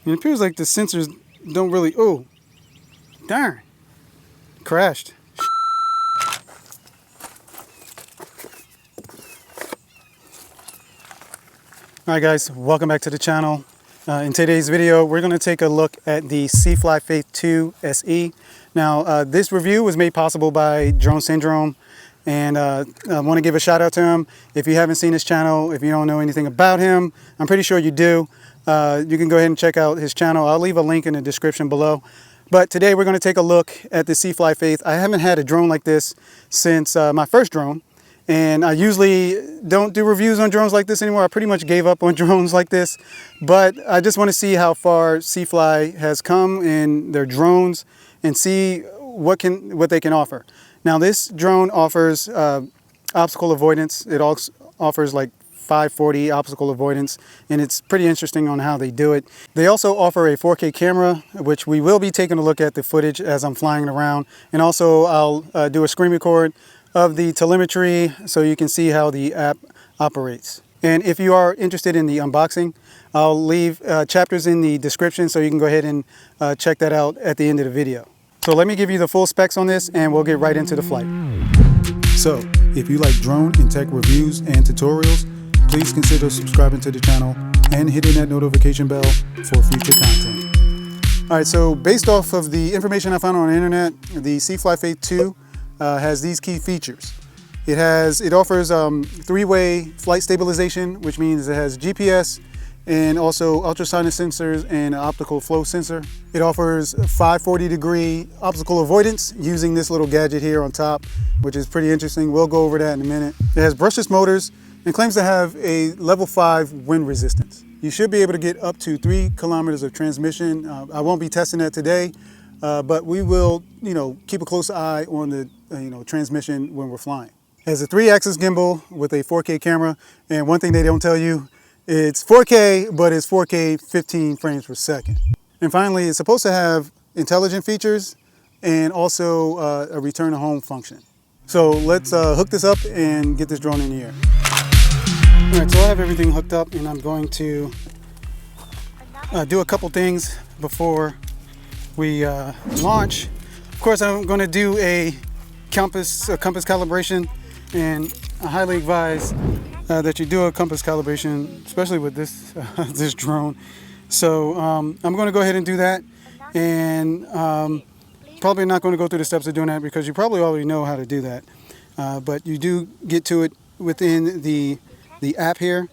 And it appears like the sensors don't really, oh, darn, crashed. Alright guys, welcome back to the channel. In today's video, we're going to take a look at the C-Fly Faith 2 SE. Now, this review was made possible by Drone Syndrome, and I want to give a shout out to him. If you haven't seen his channel, if you don't know anything about him, I'm pretty sure you do. You can go ahead and check out his channel. I'll leave a link in the description below. But today we're going to take a look at the C-Fly Faith. I haven't had a drone like this since my first drone. And I usually don't do reviews on drones like this anymore. I pretty much gave up on drones like this. But I just want to see how far C-Fly has come in their drones and see what they can offer. Now this drone offers obstacle avoidance. It also offers like 540 obstacle avoidance, and it's pretty interesting on how they do it. They also offer a 4K camera, which we will be taking a look at the footage as I'm flying it around. And also I'll do a screen record of the telemetry so you can see how the app operates. And if you are interested in the unboxing, I'll leave chapters in the description so you can go ahead and check that out at the end of the video. So let me give you the full specs on this and we'll get right into the flight. So if you like drone and tech reviews and tutorials, please consider subscribing to the channel and hitting that notification bell for future content. All right, so based off of the information I found on the internet, the C-Fly Faith 2 has these key features. It offers three-way flight stabilization, which means it has GPS and also ultrasonic sensors and an optical flow sensor. It offers 540-degree obstacle avoidance using this little gadget here on top, which is pretty interesting. We'll go over that in a minute. It has brushless motors and claims to have a level 5 wind resistance. You should be able to get up to 3 kilometers of transmission. I won't be testing that today, but we will, keep a close eye on the transmission when we're flying. It has a 3-axis gimbal with a 4K camera, and one thing they don't tell you, it's 4K, but it's 4K 15 frames per second. And finally, it's supposed to have intelligent features and also a return to home function. So let's hook this up and get this drone in the air. All right, so I have everything hooked up, and I'm going to do a couple things before we launch. Of course, I'm going to do a compass calibration, and I highly advise that you do a compass calibration, especially with this this drone. So I'm going to go ahead and do that, and probably not going to go through the steps of doing that because you probably already know how to do that. But you do get to it within the app here.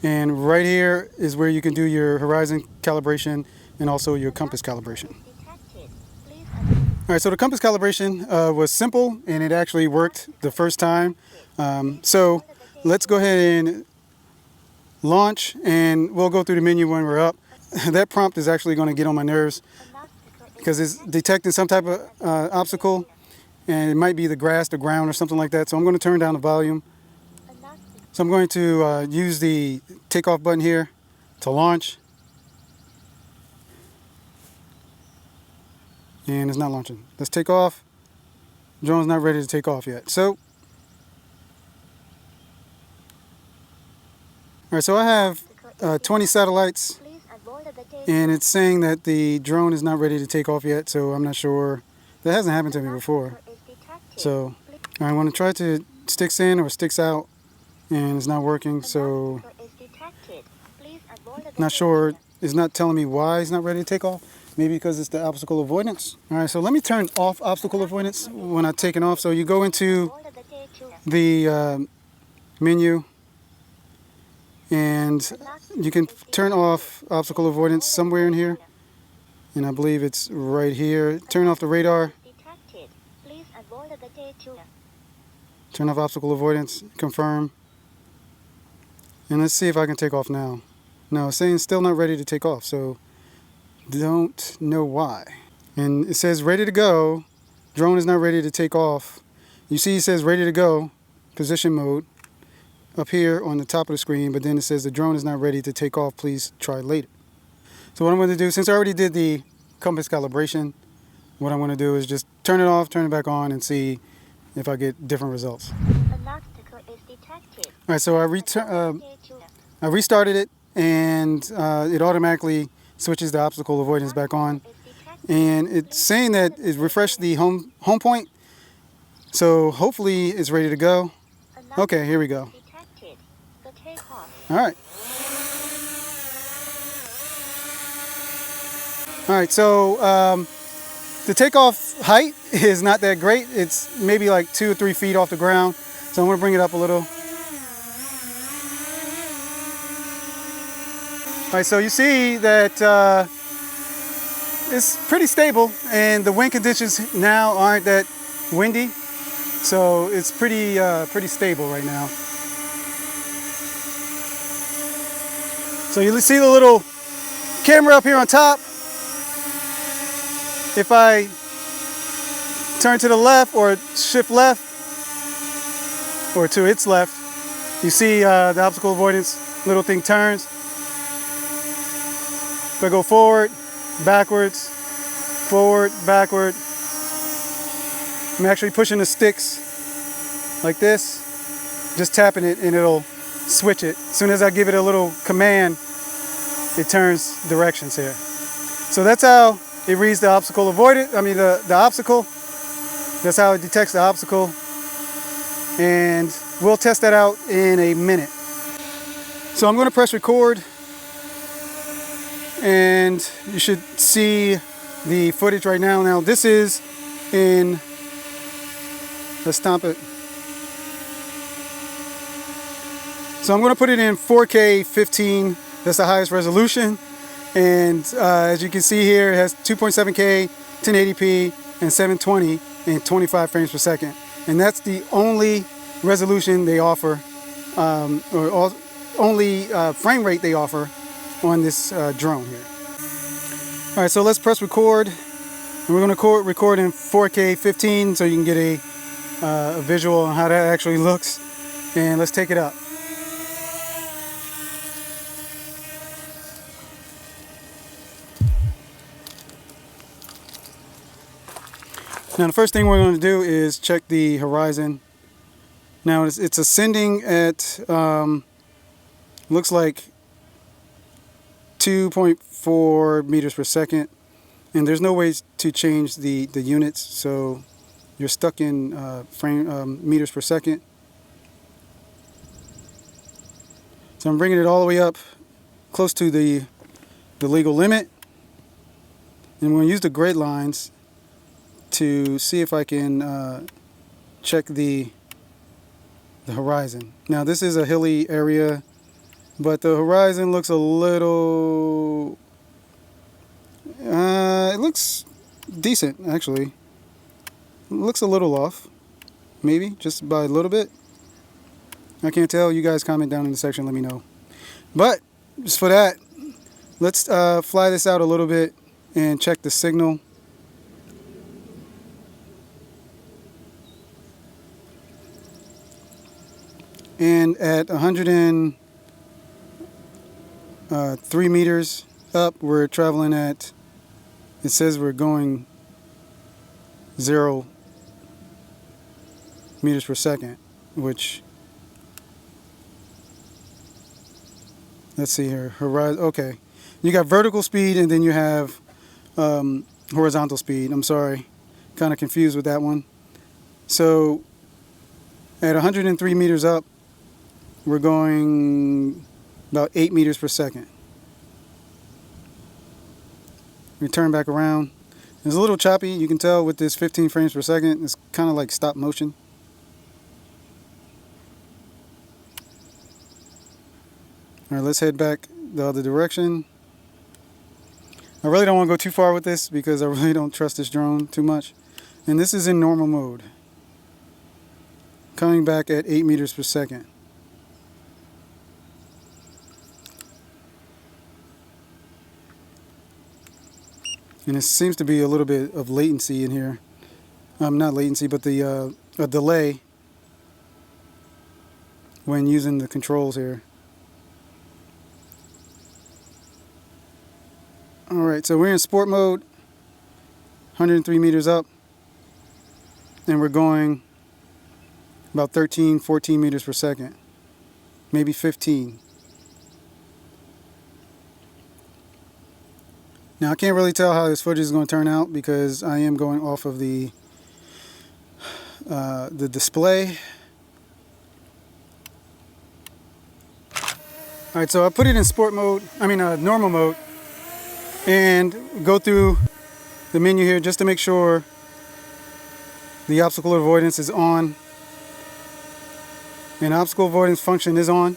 And right here is where you can do your horizon calibration and also your compass calibration. All right, so the compass calibration was simple and it actually worked the first time. So let's go ahead and launch, and we'll go through the menu when we're up. That prompt is actually going to get on my nerves because it's detecting some type of obstacle, and it might be the grass, the ground, or something like that. So I'm going to turn down the volume. So I'm going to use the takeoff button here to launch. And it's not launching. Let's take off. Drone's not ready to take off yet. So, all right, so I have 20 satellites, and it's saying that the drone is not ready to take off yet, so I'm not sure. That hasn't happened to me before. So I want to try to sticks in or sticks out, and it's not working, so not sure. It's not telling me why it's not ready to take off. Maybe because it's the obstacle avoidance. All right, so let me turn off obstacle avoidance when I'm taking off. So you go into the menu, and you can turn off obstacle avoidance somewhere in here. And I believe it's right here. Turn off the radar. Turn off obstacle avoidance, confirm. And let's see if I can take off now. No, it's saying still not ready to take off, so don't know why. And it says ready to go. Drone is not ready to take off. You see it says ready to go, position mode, up here on the top of the screen, but then it says the drone is not ready to take off. Please try later. So what I'm going to do, since I already did the compass calibration, what I'm going to do is just turn it off, turn it back on, and see if I get different results. All right, so I restarted it, and it automatically switches the obstacle avoidance back on. And it's saying that it refreshed the home point, so hopefully it's ready to go. Okay, here we go. All right. All right, so the takeoff height is not that great. It's maybe like 2 or 3 feet off the ground. So I'm going to bring it up a little. All right, so you see that it's pretty stable, and the wind conditions now aren't that windy. So it's pretty stable right now. So you see the little camera up here on top. If I turn to the left or shift left or to its left, you see the obstacle avoidance little thing turns. If I go forward, backwards, forward, backward, I'm actually pushing the sticks like this, just tapping it, and it'll switch it. As soon as I give it a little command, it turns directions here. So that's how it reads the obstacle avoidance, the obstacle. That's how it detects the obstacle. And we'll test that out in a minute. So I'm going to press record, and you should see the footage right now. Now this is in, let's stomp it. So I'm going to put it in 4K 15. That's the highest resolution. And as you can see here, it has 2.7K, 1080p, and 720 and 25 frames per second. And that's the only resolution they offer, only frame rate they offer on this drone here. All right, so let's press record. And we're going to record in 4K 15 so you can get a visual on how that actually looks. And let's take it up. Now the first thing we're going to do is check the horizon. Now it's ascending at, looks like 2.4 meters per second. And there's no way to change the units, so you're stuck in meters per second. So I'm bringing it all the way up close to the legal limit. And we're going to use the grid lines to see if I can check the horizon. Now this is a hilly area, but the horizon looks a little, it looks decent actually. It looks a little off, maybe just by a little bit. I can't tell. You guys comment down in the section, let me know. But just for that, let's fly this out a little bit and check the signal. And at 103 meters up, we're traveling at, it says we're going 0 meters per second, which, let's see here, horizon, okay. You got vertical speed and then you have horizontal speed. I'm sorry, kind of confused with that one. So at 103 meters up, we're going about 8 meters per second. We turn back around. It's a little choppy, you can tell with this 15 frames per second. It's kind of like stop motion. All right, let's head back the other direction. I really don't want to go too far with this because I really don't trust this drone too much. And this is in normal mode. Coming back at 8 meters per second. And it seems to be a little bit of latency in here. Not latency, but a delay when using the controls here. Alright, so we're in sport mode, 103 meters up, and we're going about 13, 14 meters per second, maybe 15. Now I can't really tell how this footage is going to turn out because I am going off of the display. Alright, so I put it in sport mode, normal mode, and go through the menu here just to make sure the obstacle avoidance is on. And obstacle avoidance function is on.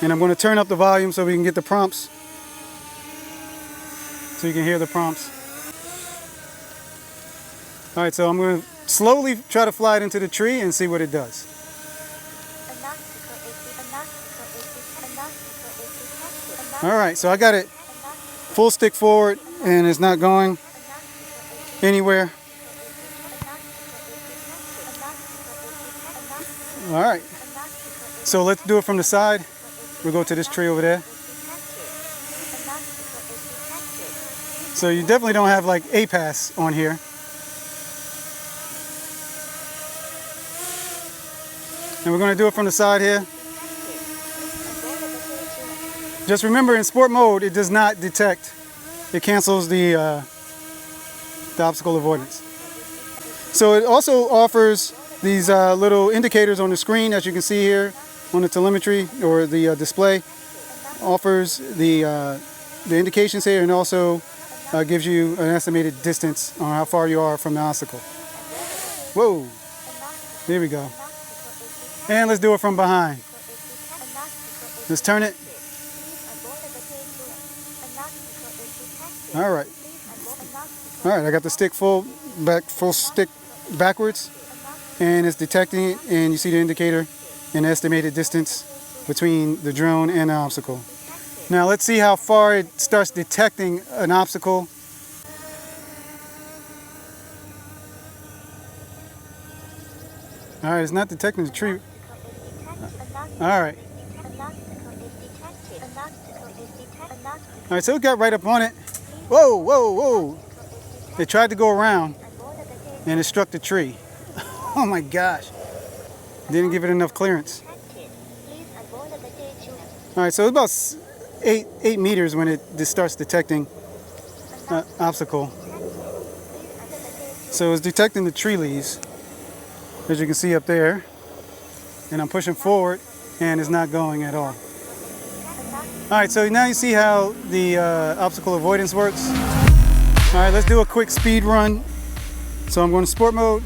And I'm going to turn up the volume so we can get the prompts. So you can hear the prompts. Alright, so I'm going to slowly try to fly it into the tree and see what it does. Alright, so I got it full stick forward and it's not going anywhere. Alright, so let's do it from the side. We'll go to this tree over there. So you definitely don't have like A-pass on here. And we're going to do it from the side here. Just remember, in sport mode, it does not detect. It cancels the obstacle avoidance. So it also offers these little indicators on the screen, as you can see here on the telemetry or the display. Offers the indications here, and also gives you an estimated distance on how far you are from the obstacle. Whoa! There we go. And let's do it from behind. Let's turn it. Alright. Alright, I got the stick full stick backwards, and it's detecting it, and you see the indicator and estimated distance between the drone and the obstacle. Now let's see how far it starts detecting an obstacle. Alright, it's not detecting the tree. Alright. Alright, so it got right up on it. Whoa, whoa, whoa. It tried to go around and it struck the tree. Oh my gosh. Didn't give it enough clearance. Alright, so it's about 8 meters when it just starts detecting obstacle. So it's detecting the tree leaves, as you can see up there. And I'm pushing forward and it's not going at all. Alright, so now you see how the obstacle avoidance works. Alright, let's do a quick speed run. So I'm going to sport mode,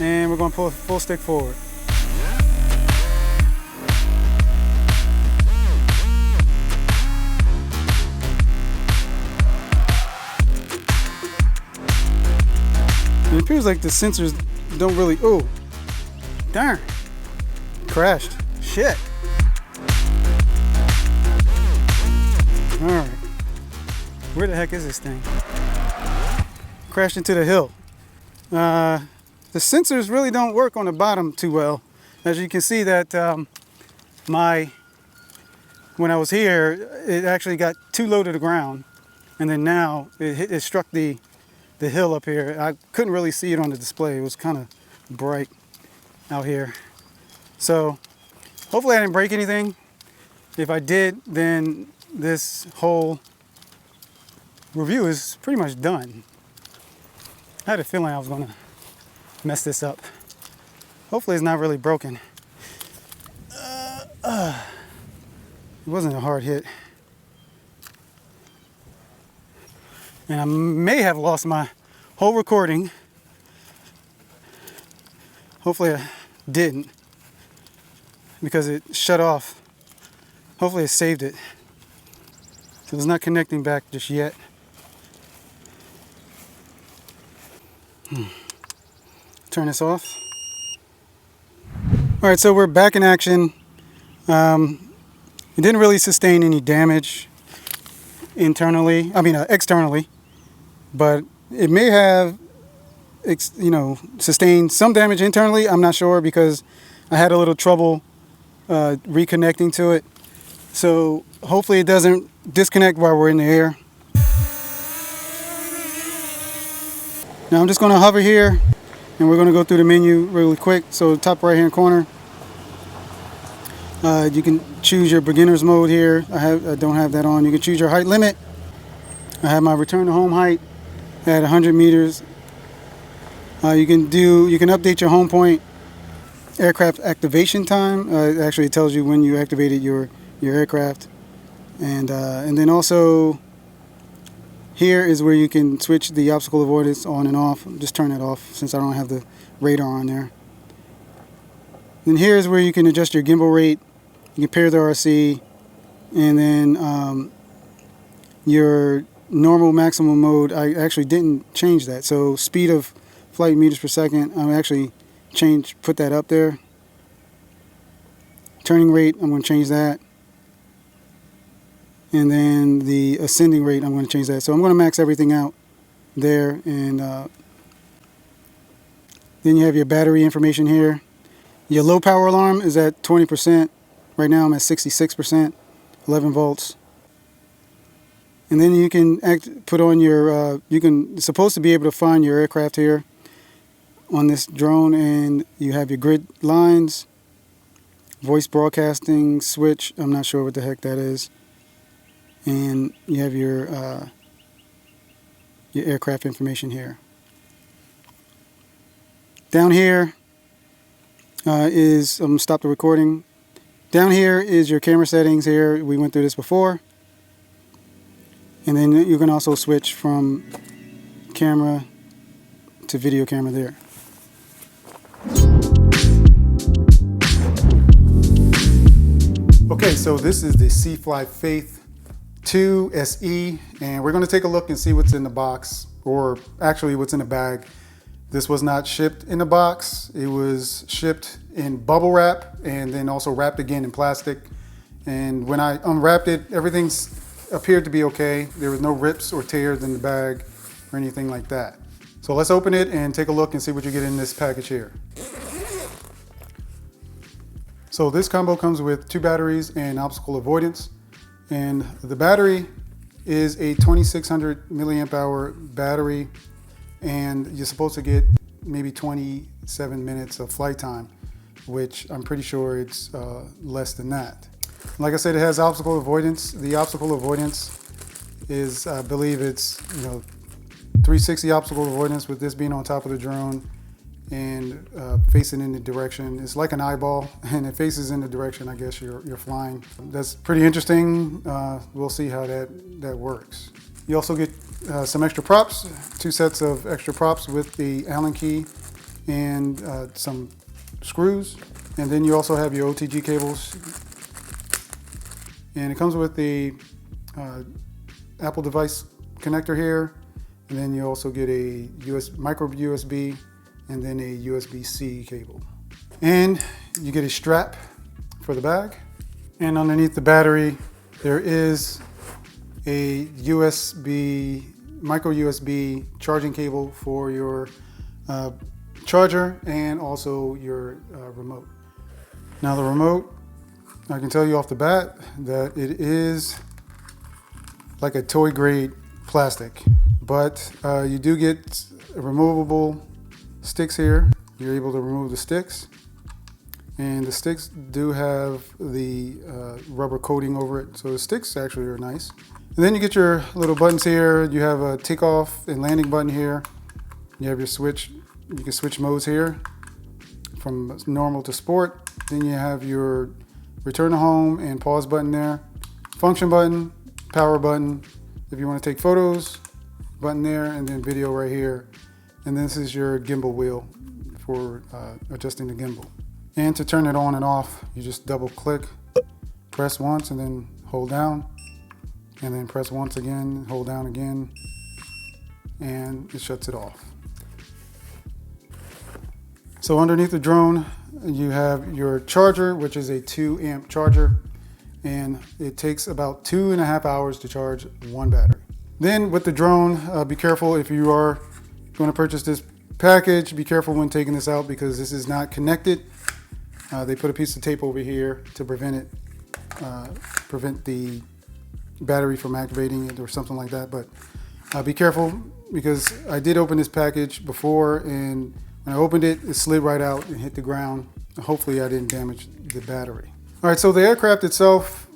and we're going to pull full stick forward. It appears like the sensors don't really, oh, darn, crashed, shit. Alright, where the heck is this thing? Crashed into the hill. The sensors really don't work on the bottom too well. As you can see that when I was here, it actually got too low to the ground, and then now it struck the hill up here. I couldn't really see it on the display. It was kind of bright out here. So hopefully I didn't break anything. If I did, then this whole review is pretty much done. I had a feeling I was going to mess this up. Hopefully it's not really broken. It wasn't a hard hit. And I may have lost my whole recording. Hopefully I didn't, because it shut off. Hopefully it saved it. So it's not connecting back just yet. Turn this off. Alright, so we're back in action. It didn't really sustain any damage externally, but it may have sustained some damage internally. I'm not sure, because I had a little trouble reconnecting to it. So hopefully it doesn't disconnect while we're in the air. Now I'm just going to hover here And we're going to go through the menu really quick. So top right hand corner, you can choose your beginner's mode here. I don't have that on. You can choose your height limit. I have my return to home height at 100 meters. You can update your home point aircraft activation time. Actually, it tells you when you activated your aircraft, and then also here is where you can switch the obstacle avoidance on and off. Just turn it off since I don't have the radar on there. Then here is where you can adjust your gimbal rate. You can pair the RC, and then your normal maximum mode. I actually didn't change that. So speed of flight meters per second, I'm actually put that up there. Turning rate, I'm going to change that. And then the ascending rate, I'm going to change that. So I'm going to max everything out there. And then you have your battery information here. Your low power alarm is at 20%. Right now I'm at 66%, 11 volts. And then you can put on your, it's supposed to be able to find your aircraft here on this drone, and you have your grid lines, voice broadcasting switch, I'm not sure what the heck that is, and you have your aircraft information here. Down here I'm going to stop the recording. Down here is your camera settings here. We went through this before. And then you can also switch from camera to video camera there. Okay, so this is the C-Fly Faith 2 SE, and we're going to take a look and see what's in the box, or actually what's in the bag. This was not shipped in a box. It was shipped in bubble wrap and then also wrapped again in plastic. And when I unwrapped it, everything appeared to be okay. There was no rips or tears in the bag or anything like that. So let's open it and take a look and see what you get in this package here. So this combo comes with 2 batteries and obstacle avoidance. And the battery is a 2600 milliamp hour battery, and you're supposed to get maybe 27 minutes of flight time, which I'm pretty sure it's less than that. Like I said, it has obstacle avoidance. The obstacle avoidance is, I believe it's 360 obstacle avoidance, with this being on top of the drone and facing in the direction. It's like an eyeball, and it faces in the direction I guess you're flying. That's pretty interesting. We'll see how that works. You also get some extra props, 2 sets of extra props with the Allen key and some screws. And then you also have your OTG cables. And it comes with the Apple device connector here. And then you also get a micro USB and then a USB-C cable. And you get a strap for the bag. And underneath the battery, there is a micro USB charging cable for your charger and also your remote. Now the remote, I can tell you off the bat that it is like a toy grade plastic, but you do get removable sticks here. You're able to remove the sticks, and the sticks do have the rubber coating over it, so the sticks actually are nice. And then you get your little buttons here. You have a takeoff and landing button here. You have your switch. You can switch modes here from normal to sport. Then you have your return to home and pause button there. Function button, power button. If you want to take photos, button there, and then video right here. And this is your gimbal wheel for adjusting the gimbal. And to turn it on and off, you just double click, press once and then hold down. And then press once again, hold down again, and it shuts it off. So underneath the drone, you have your charger, which is a 2 amp charger, and it takes about 2.5 hours to charge 1 battery. Then with the drone, be careful if you are going to purchase this package, be careful when taking this out because this is not connected. They put a piece of tape over here to prevent the battery from activating it or something like that, but be careful because I did open this package before, and When I opened it, it slid right out and hit the ground. Hopefully I didn't damage the battery. All right, so the aircraft itself,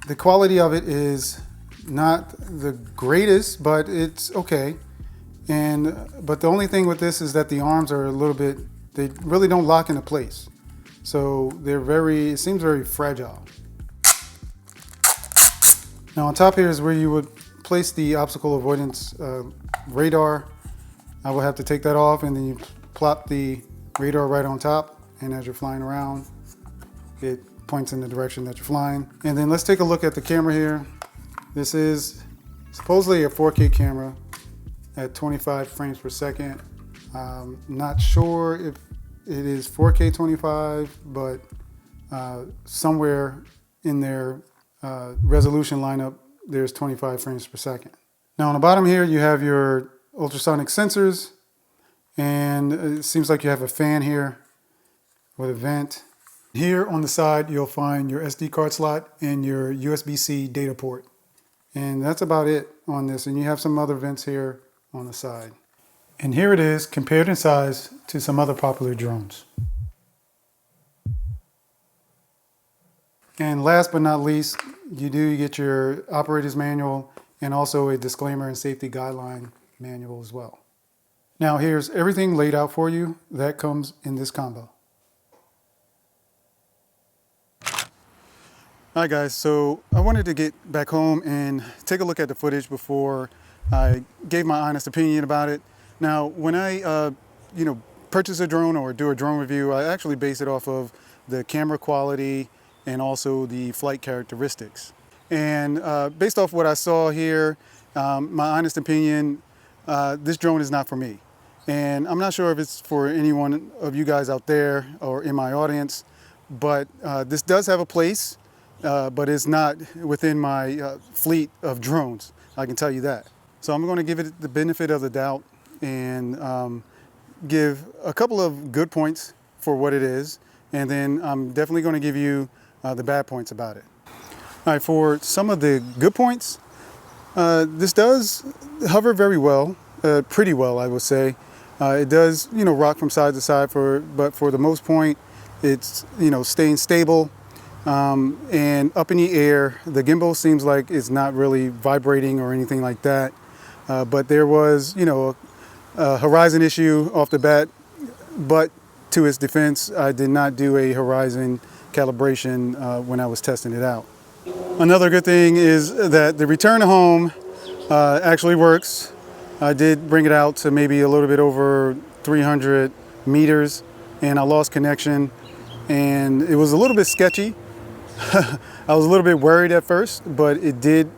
the quality of it is not the greatest, but it's okay. But the only thing with this is that the arms are a little bit, they really don't lock into place. So it seems very fragile. Now on top here is where you would place the obstacle avoidance radar. I will have to take that off, and then you plop the radar right on top, and as you're flying around, it points in the direction that you're flying. And then let's take a look at the camera here. This is supposedly a 4K camera at 25 frames per second. Not sure if it is 4K 25, but somewhere in their resolution lineup, there's 25 frames per second. Now on the bottom here, you have your ultrasonic sensors, and it seems like you have a fan here with a vent. Here on the side, you'll find your SD card slot and your USB-C data port. And that's about it on this. And you have some other vents here on the side. And here it is compared in size to some other popular drones. And last but not least, you get your operator's manual and also a disclaimer and safety guideline manual as well. Now here's everything laid out for you that comes in this combo. All right guys, so I wanted to get back home and take a look at the footage before I gave my honest opinion about it. Now when I purchase a drone or do a drone review, I actually base it off of the camera quality and also the flight characteristics. And based off what I saw here, my honest opinion, this drone is not for me. And I'm not sure if it's for anyone of you guys out there or in my audience, but this does have a place, but it's not within my fleet of drones, I can tell you that. So I'm going to give it the benefit of the doubt and give a couple of good points for what it is, and then I'm definitely going to give you the bad points about it. All right, for some of the good points, this does hover very well, pretty well, I would say. It does, rock from side to side, but for the most point, it's, staying stable. And up in the air, the gimbal seems like it's not really vibrating or anything like that. But there was, a horizon issue off the bat, but to its defense, I did not do a horizon calibration when I was testing it out. Another good thing is that the return to home actually works. I did bring it out to maybe a little bit over 300 meters, and I lost connection, and it was a little bit sketchy. I was a little bit worried at first, but it did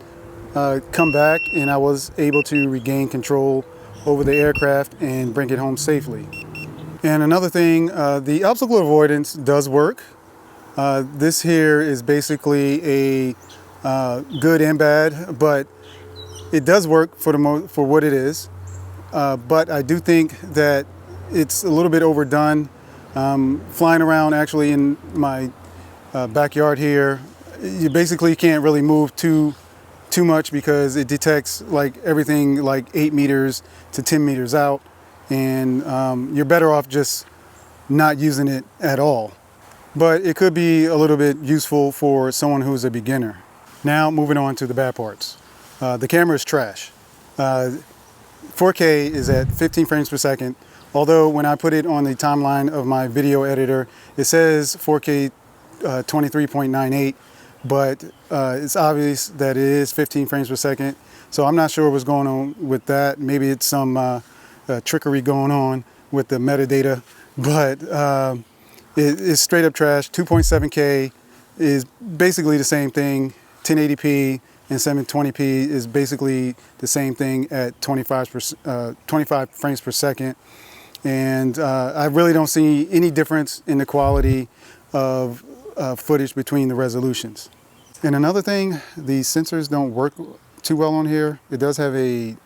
come back, and I was able to regain control over the aircraft and bring it home safely. And another thing, the obstacle avoidance does work. This here is basically a good and bad, but it does work for what it is. But I do think that it's a little bit overdone. Flying around actually in my backyard here, you basically can't really move too much because it detects like everything like 8 meters to 10 meters out, and you're better off just not using it at all. But it could be a little bit useful for someone who's a beginner. Now moving on to the bad parts. The camera is trash. 4K is at 15 frames per second, although when I put it on the timeline of my video editor, it says 4K 23.98, but it's obvious that it is 15 frames per second. So I'm not sure what's going on with that. Maybe it's some trickery going on with the metadata, but it's straight up trash. 2.7K is basically the same thing. 1080p and 720p is basically the same thing at 25 frames per second. And I really don't see any difference in the quality of footage between the resolutions. And another thing, the sensors don't work too well on here. It does have a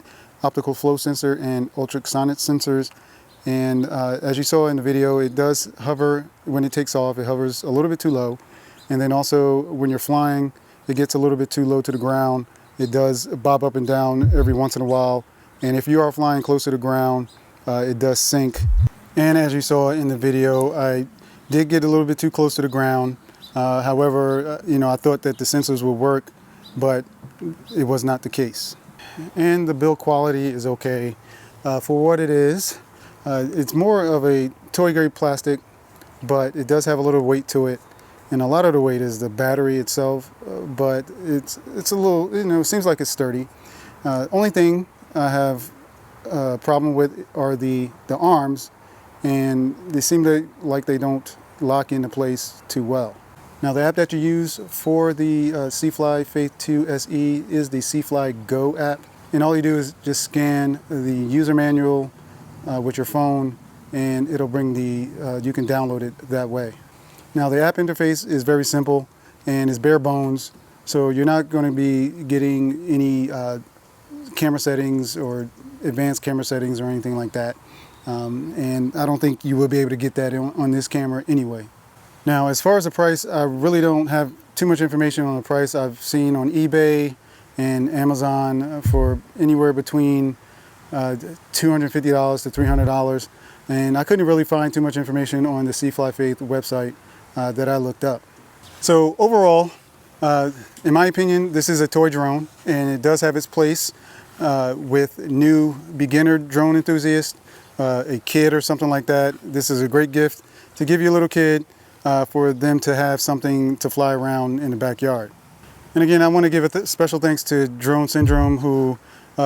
optical flow sensor and ultrasonic sensors. And as you saw in the video, it does hover when it takes off. It hovers a little bit too low. And then also when you're flying, it gets a little bit too low to the ground. It does bob up and down every once in a while. And if you are flying close to the ground, it does sync. And as you saw in the video, I did get a little bit too close to the ground. However, I thought that the sensors would work, but it was not the case. And the build quality is okay for what it is. It's more of a toy grade plastic, but it does have a little weight to it. And a lot of the weight is the battery itself, but it's a little, it seems like it's sturdy. Only thing I have a problem with are the arms, and they seem like they don't lock into place too well. Now the app that you use for the CFly Faith 2 SE is the CFly Go app, and all you do is just scan the user manual with your phone, and it'll bring you can download it that way. Now the app interface is very simple and is bare bones, so you're not going to be getting any camera settings or advanced camera settings or anything like that. And I don't think you will be able to get that on this camera anyway. Now as far as the price, I really don't have too much information on the price. I've seen on eBay and Amazon for anywhere between $250 to $300, and I couldn't really find too much information on the CFly Faith website that I looked up. So overall, in my opinion, this is a toy drone, and it does have its place with new beginner drone enthusiasts, a kid or something like that. This is a great gift to give your little kid for them to have something to fly around in the backyard. And again, I want to give a special thanks to Drone Syndrome, who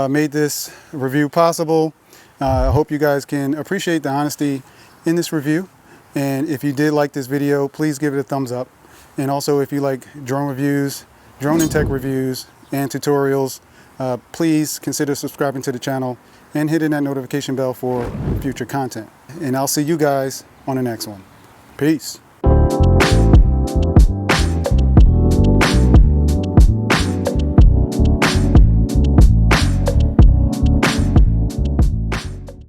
made this review possible. I hope you guys can appreciate the honesty in this review. And if you did like this video, please give it a thumbs up. And also, if you like drone reviews, drone and tech reviews, and tutorials, please consider subscribing to the channel and hitting that notification bell for future content. And I'll see you guys on the next one. Peace.